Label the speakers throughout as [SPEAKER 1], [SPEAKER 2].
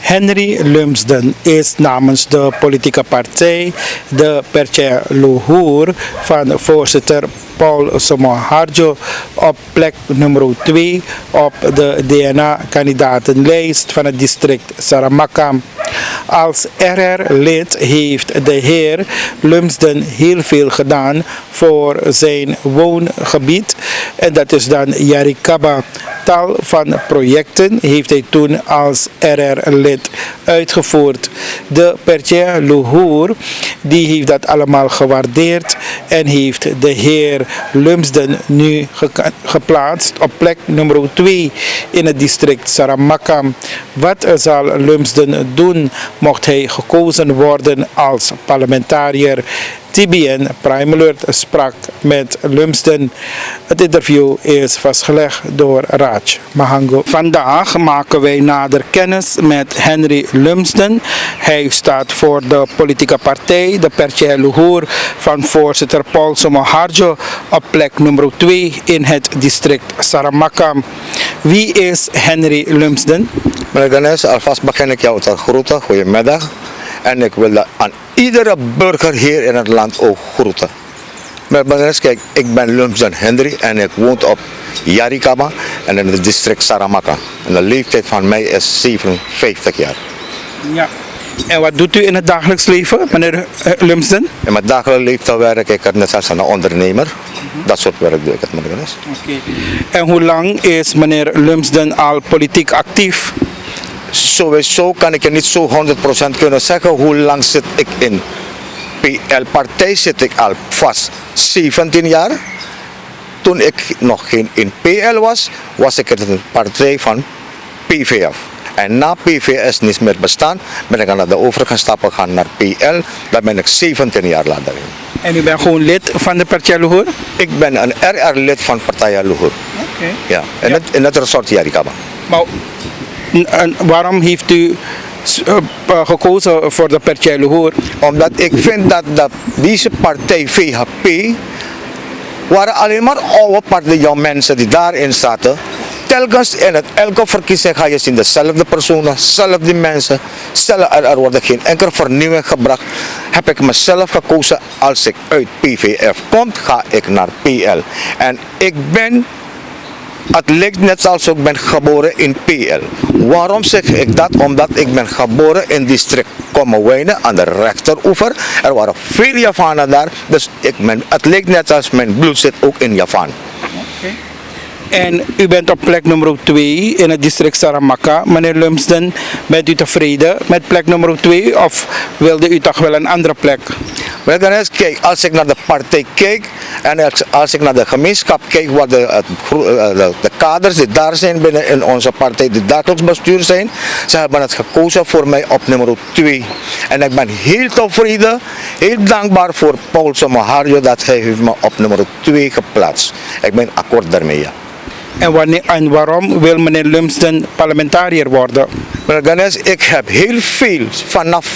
[SPEAKER 1] Henry Lumsden is namens de politieke partij de Perche Luhur van voorzitter Paul Somoharjo op plek nummer 2 op de DNA-kandidatenlijst van het district Saramacca. Als RR-lid heeft de heer Lumsden heel veel gedaan voor zijn woongebied en dat is dan Yarikaba. Tal van projecten heeft hij toen als RR-lid uitgevoerd. De Perche Luhur die heeft dat allemaal gewaardeerd en heeft de heer Lumsden nu geplaatst op plek nummer 2 in het district Saramacca. Wat zal Lumsden doen mocht hij gekozen worden als parlementariër? TBN Prime Alert sprak met Lumsden. Het interview is vastgelegd door Raj Mahango. Vandaag maken wij nader kennis met Henry Lumsden. Hij staat voor de politieke partij, de Perche Luhur, van voorzitter Paul Somoharjo op plek nummer 2 in het district Saramacca. Wie is Henry Lumsden?
[SPEAKER 2] Meneer Ganes, alvast begin ik jou te groeten. Goedemiddag. En ik wil aan iedere burger hier in het land ook groeten. Meneer Ganes, kijk, ik ben Lumsden Henry en ik woon op Yarikaba en in het district Saramacca. En de leeftijd van mij is 57 jaar.
[SPEAKER 1] Ja. En wat doet u in het dagelijks leven, meneer Lumsden?
[SPEAKER 2] In mijn dagelijks leven werk ik net als een ondernemer. Dat soort werk doe ik het, meneer Ganes.
[SPEAKER 1] Okay. En hoe lang is meneer Lumsden al politiek actief?
[SPEAKER 2] Sowieso kan ik je niet zo 100% kunnen zeggen hoe lang zit ik in PL-partij. Zit ik al vast 17 jaar. Toen ik nog geen in PL was, was ik in de partij van PVF. En na PVS niet meer bestaan, ben ik naar de overige stappen gaan naar PL. Daar ben ik 17 jaar later in.
[SPEAKER 1] En u bent gewoon lid van de Perche Luhur?
[SPEAKER 2] Ik ben een RR-lid van Partij Luhur.
[SPEAKER 1] Oké.
[SPEAKER 2] Ja, in het resort Yarikaba.
[SPEAKER 1] Maar waarom heeft u gekozen voor de Perche Luhur?
[SPEAKER 2] Omdat ik vind dat deze partij VHP waren alleen maar oude partijen mensen die daarin zaten. Telkens in elke verkiezing ga je zien dezelfde personen, dezelfde mensen. Er wordt geen enkele vernieuwing gebracht. Heb ik mezelf gekozen, als ik uit PVF kom, ga ik naar PL. En het lijkt net zoals ik ben geboren in PL. Waarom zeg ik dat? Omdat ik ben geboren in het district Kommerwijnen aan de rechteroever. Er waren veel Javanen daar, dus het lijkt net als mijn bloed zit ook in Javaan.
[SPEAKER 1] Okay. En u bent op plek nummer 2 in het district Saramacca. Meneer Lumsden, bent u tevreden met plek nummer 2 of wilde u toch wel een andere plek?
[SPEAKER 2] Kijk, als ik naar de partij kijk en als ik naar de gemeenschap kijk, waar de kaders die daar zijn binnen in onze partij, die dagelijks bestuur zijn, ze hebben het gekozen voor mij op nummer 2. En ik ben heel tevreden, heel dankbaar voor Paul Somoharjo dat hij heeft me op nummer 2 geplaatst. Ik ben akkoord daarmee, ja.
[SPEAKER 1] En waarom wil meneer Lumsden parlementariër worden?
[SPEAKER 2] Meneer Ganes, ik heb heel veel vanaf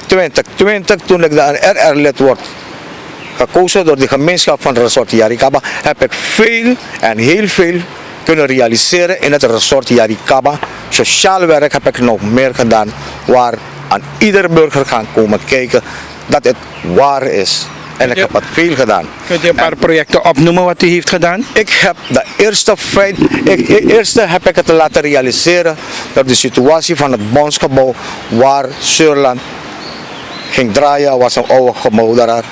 [SPEAKER 2] 2020, toen ik een RR-lid word gekozen door de gemeenschap van het resort Yarikaba, heb ik veel en heel veel kunnen realiseren in het resort Yarikaba. Sociaal werk heb ik nog meer gedaan, waar aan ieder burger gaan komen kijken dat het waar is. En ik heb het veel gedaan.
[SPEAKER 1] Kunt u een paar projecten opnoemen wat u heeft gedaan?
[SPEAKER 2] Ik heb de eerste heb ik het laten realiseren door de situatie van het bondsgebouw waar Surland ging draaien, was een oude gebouw daar.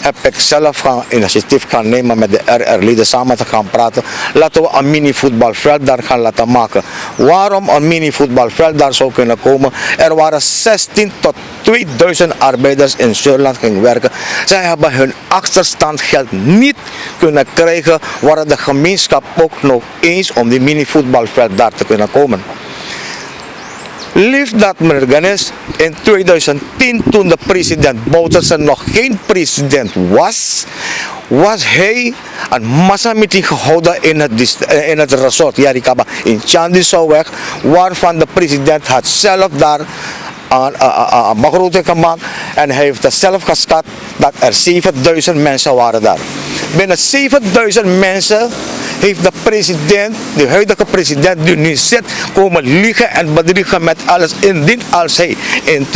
[SPEAKER 2] Heb ik zelf initiatief gaan nemen met de RR-leden samen te gaan praten. Laten we een mini-voetbalveld daar gaan laten maken. Waarom een mini-voetbalveld daar zou kunnen komen? Er waren 16 tot 2000 arbeiders in Surland gingen werken. Zij hebben hun achterstandgeld niet kunnen krijgen, waar de gemeenschap ook nog eens om die mini-voetbalveld daar te kunnen komen. Lief dat, meneer Ganes, in 2010, toen de president Bouterse nog geen president was hij een massameeting gehouden in het resort Yarikaba in Chandisouweg, waarvan de president had zelf daar een begroting gemaakt en hij heeft het zelf geschat dat er 7000 mensen waren daar. Binnen 7000 mensen heeft de president, de huidige president die nu zit, komen liegen en bedriegen met alles. Indien als hij in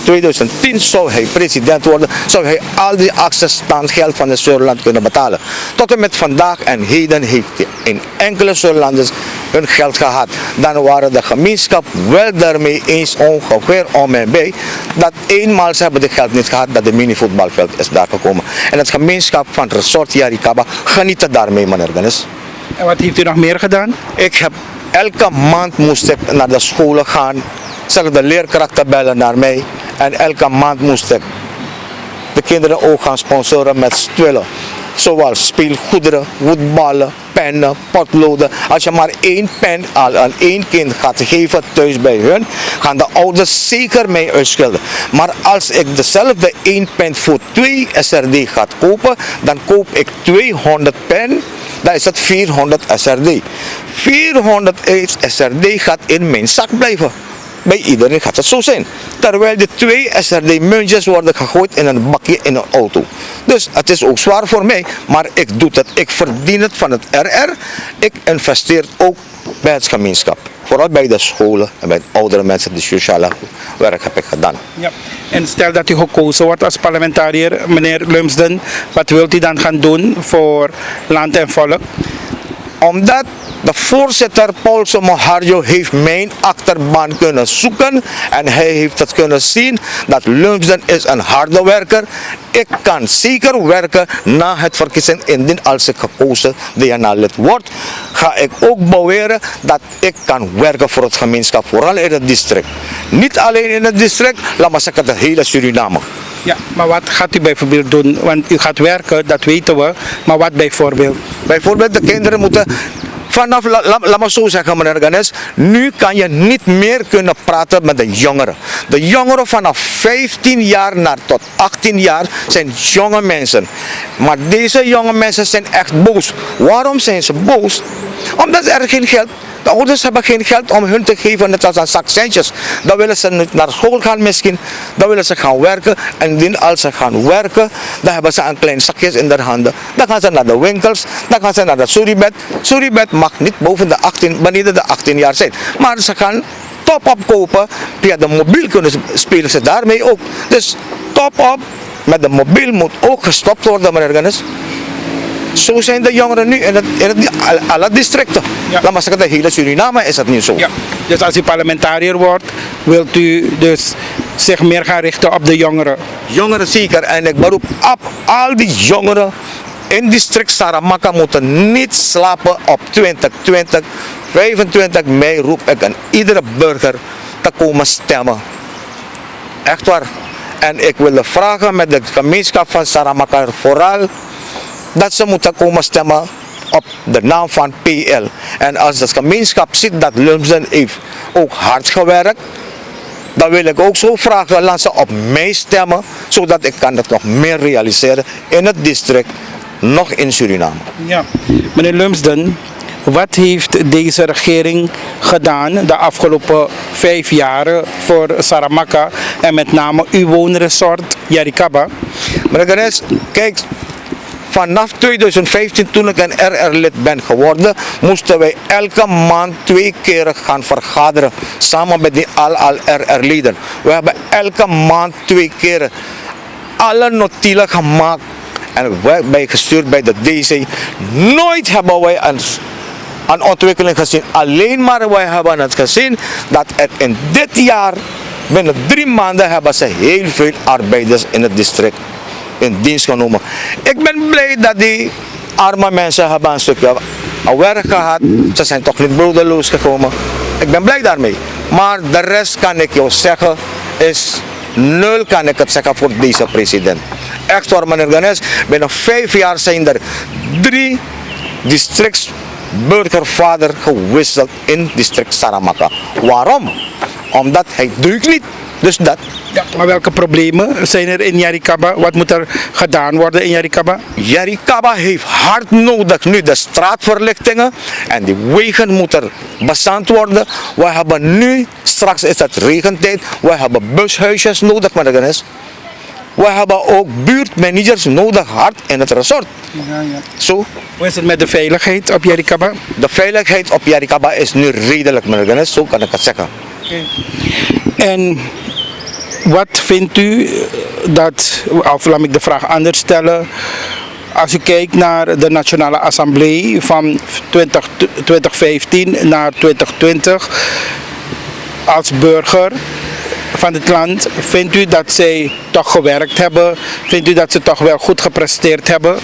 [SPEAKER 2] 2010 zou hij president worden, zou hij al die accesstaandgeld van de Surland kunnen betalen. Tot en met vandaag en heden heeft in enkele Surlanders hun geld gehad. Dan waren de gemeenschap wel daarmee eens ongeveer om en bij dat eenmaal ze hebben dit geld niet gehad, dat de minivoetbalveld is daar gekomen. En het gemeenschap van het resort Yarikaba geniet daarmee, meneer Dennis.
[SPEAKER 1] En wat heeft u nog meer gedaan?
[SPEAKER 2] Ik heb elke maand moest ik naar de scholen gaan. Zelfs de leerkrachten bellen naar mij. En elke maand moest ik de kinderen ook gaan sponsoren met spullen. Zoals speelgoederen, voetballen, pennen, potloden. Als je maar 1 pen aan 1 kind gaat geven thuis bij hun, gaan de ouders zeker mee uitschelden. Maar als ik dezelfde 1 pen voor 2 SRD ga kopen, dan koop ik 200 pen. Dan is het 400 SRD. 400 SRD gaat in mijn zak blijven. Bij iedereen gaat het zo zijn. Terwijl de 2 SRD-muntjes worden gegooid in een bakje in een auto. Dus het is ook zwaar voor mij, maar ik doe het. Ik verdien het van het RR. Ik investeer ook bij het gemeenschap. Vooral bij de scholen en bij de oudere mensen, die sociale werk heb ik gedaan.
[SPEAKER 1] Ja. En stel dat u gekozen wordt als parlementariër, meneer Lumsden, wat wilt u dan gaan doen voor land en volk?
[SPEAKER 2] Omdat de voorzitter Paul Somoharjo heeft mijn achterban kunnen zoeken en hij heeft het kunnen zien dat Lumsden is een harde werker. Ik kan zeker werken na het verkiezing. Indien als ik gekozen DNA-lid word, ga ik ook beweren dat ik kan werken voor het gemeenschap, vooral in het district. Niet alleen in het district, laat maar zeggen het hele Suriname.
[SPEAKER 1] Ja, maar wat gaat u bijvoorbeeld doen? Want u gaat werken, dat weten we, maar wat bijvoorbeeld?
[SPEAKER 2] Bijvoorbeeld de kinderen moeten vanaf, laat maar zo zeggen meneer Ganes, nu kan je niet meer kunnen praten met de jongeren. De jongeren vanaf 15 jaar naar tot 18 jaar zijn jonge mensen. Maar deze jonge mensen zijn echt boos. Waarom zijn ze boos? Omdat er geen geld. De ouders hebben geen geld om hun te geven, net als een zak centjes. Dan willen ze niet naar school gaan misschien. Dan willen ze gaan werken. En indien als ze gaan werken, dan hebben ze een klein zakjes in hun handen. Dan gaan ze naar de winkels. Dan gaan ze naar de Suribet. Suribet mag niet beneden de 18 jaar zijn. Maar ze gaan top-up kopen. Via de mobiel kunnen spelen ze daarmee ook. Dus top-up met de mobiel moet ook gestopt worden, meneer Gennis. Zo zijn de jongeren nu in alle districten.
[SPEAKER 1] Ja.
[SPEAKER 2] Laat maar zeggen, de hele Suriname is dat niet zo.
[SPEAKER 1] Ja. Dus als u parlementariër wordt, wilt u dus zich meer gaan richten op de jongeren?
[SPEAKER 2] Jongeren zeker. En ik beroep op al die jongeren in district Saramaka moeten niet slapen op 2020. 25 mei roep ik aan iedere burger te komen stemmen. Echt waar. En ik wil vragen met de gemeenschap van Saramaka vooral dat ze moeten komen stemmen op de naam van PL. En als de gemeenschap ziet dat Lumsden heeft ook hard gewerkt, dan wil ik ook zo vragen, laat ze op mij stemmen, zodat ik kan het nog meer realiseren in het district, nog in Suriname.
[SPEAKER 1] Ja. Meneer Lumsden, wat heeft deze regering gedaan de afgelopen 5 jaar voor Saramaka en met name uw woonresort Yarikaba?
[SPEAKER 2] Meneer Ganes, kijk, vanaf 2015 toen ik een RR-lid ben geworden, moesten wij elke maand 2 keer gaan vergaderen, samen met die RR-leden. We hebben elke maand 2 keer alle notulen gemaakt en gestuurd bij de DC. Nooit hebben wij een ontwikkeling gezien, alleen maar wij hebben het gezien dat er in dit jaar, binnen 3 maanden, hebben ze heel veel arbeiders in het district in dienst genomen. Ik ben blij dat die arme mensen hebben een stukje werk gehad. Ze zijn toch niet broederloos gekomen. Ik ben blij daarmee. Maar de rest kan ik jou zeggen is 0, kan ik het zeggen voor deze president. Echt waar, meneer Ganes. Binnen 5 jaar zijn er 3 districtsburgervader gewisseld in district Saramaka. Waarom? Omdat hij deugt niet. Dus dat.
[SPEAKER 1] Ja, maar welke problemen zijn er in Yarikaba? Wat moet er gedaan worden in Yarikaba?
[SPEAKER 2] Yarikaba heeft hard nodig nu de straatverlichtingen en die wegen moeten bezand worden. We hebben nu, straks is het regentijd, we hebben bushuisjes nodig, meneer Ganes. We hebben ook buurtmanagers nodig, hard in het resort. Zo,
[SPEAKER 1] Hoe is het met de veiligheid op Jerikaba?
[SPEAKER 2] de veiligheid op Jerikaba is nu redelijk, meneer Dennis, zo kan ik het zeggen.
[SPEAKER 1] En wat vindt u dat, of laat ik de vraag anders stellen, als u kijkt naar de Nationale Assemblée van 2015 naar 2020, als burger van het land, vindt u dat zij toch gewerkt hebben? Vindt u dat ze toch wel goed gepresteerd hebben?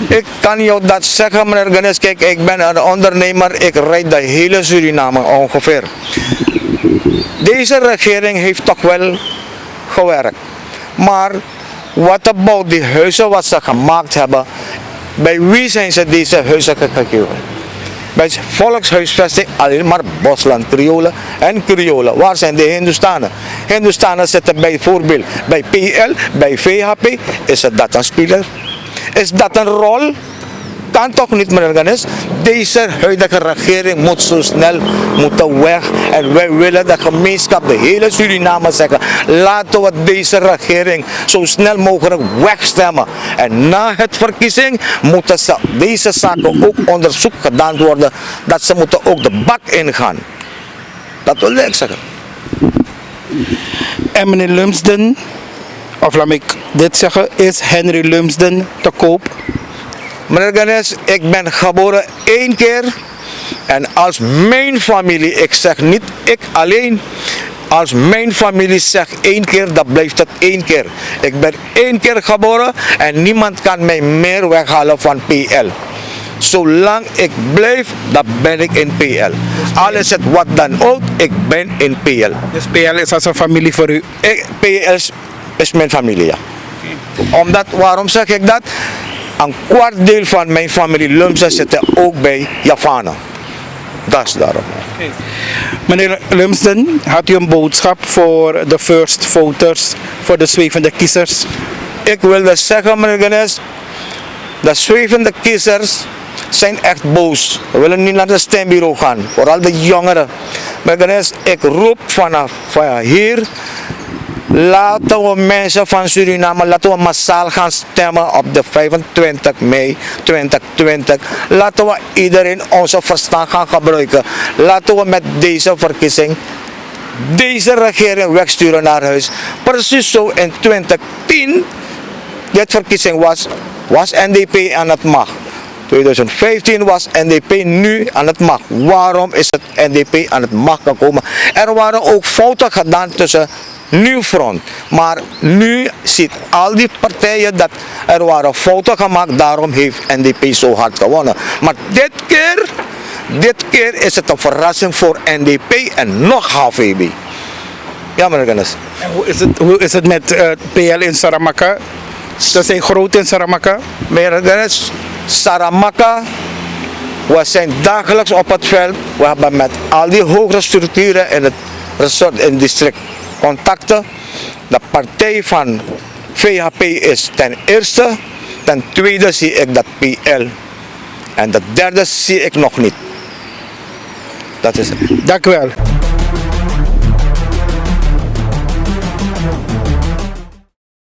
[SPEAKER 2] Ik kan jou dat zeggen, meneer Dennis. Kijk, ik ben een ondernemer, ik rijd de hele Suriname ongeveer. Deze regering heeft toch wel gewerkt. Maar wat about die huizen wat ze gemaakt hebben, bij wie zijn ze deze huizen gekregen? Bij volkshuisvesting alleen maar Bosland, Kriolen en Kriolen. Waar zijn de Hindustanen? Hindustanen zitten bijvoorbeeld bij PL, bij VHP. Is het dat een speler? Is dat een rol? Kan toch niet, meneer Ganes? Deze huidige regering moet zo snel moeten weg. En wij willen de gemeenschap, de hele Suriname zeggen, laten we deze regering zo snel mogelijk wegstemmen. En na het verkiezing moeten deze zaken ook onderzoek gedaan worden. Dat ze moeten ook de bak ingaan. Dat wil ik zeggen.
[SPEAKER 1] En meneer Lumsden, of laat ik dit zeggen, is Henry Lumsden te koop?
[SPEAKER 2] Meneer Ganes, ik ben geboren 1 keer en als mijn familie, ik zeg niet ik alleen, als mijn familie zegt 1 keer, dan blijft het 1 keer. Ik ben 1 keer geboren en niemand kan mij meer weghalen van PL. Zolang ik blijf, dan ben ik in PL. Al is het wat dan ook, ik ben in PL.
[SPEAKER 1] Dus PL is als een familie voor u?
[SPEAKER 2] PL is mijn familie, ja. Waarom zeg ik dat? Een kwart deel van mijn familie Lumsen zitten ook bij Javana. Dat is daarom.
[SPEAKER 1] Meneer Lumsden, had u een boodschap voor de first voters, voor de zwevende kiezers?
[SPEAKER 2] Ik wilde zeggen, meneer Ganes, de zwevende kiezers zijn echt boos. We willen niet naar de stembureau gaan, vooral de jongeren. Meneer Ganes, ik roep vanaf hier, laten we mensen van Suriname, laten we massaal gaan stemmen op de 25 mei 2020. Laten we iedereen onze verstand gaan gebruiken. Laten we met deze verkiezing deze regering wegsturen naar huis. Precies zo in 2010, dit verkiezing was NDP aan het macht. 2015 was NDP nu aan het macht. Waarom is het NDP aan het macht gekomen? Er waren ook fouten gedaan tussen Nieuw Front. Maar nu ziet al die partijen dat er waren fouten gemaakt. Daarom heeft NDP zo hard gewonnen. Maar dit keer is het een verrassing voor NDP en nog HVB. Ja, meneer Ganes.
[SPEAKER 1] En hoe is het met PL in Saramaka? Ze zijn groot in Saramaka.
[SPEAKER 2] Meneer Ganes, Saramaka, we zijn dagelijks op het veld. We hebben met al die hogere structuren in het resort in het district contacten. De partij van VHP is ten eerste. Ten tweede zie ik dat PL. En de derde zie ik nog niet. Dat is het.
[SPEAKER 1] Dank u wel.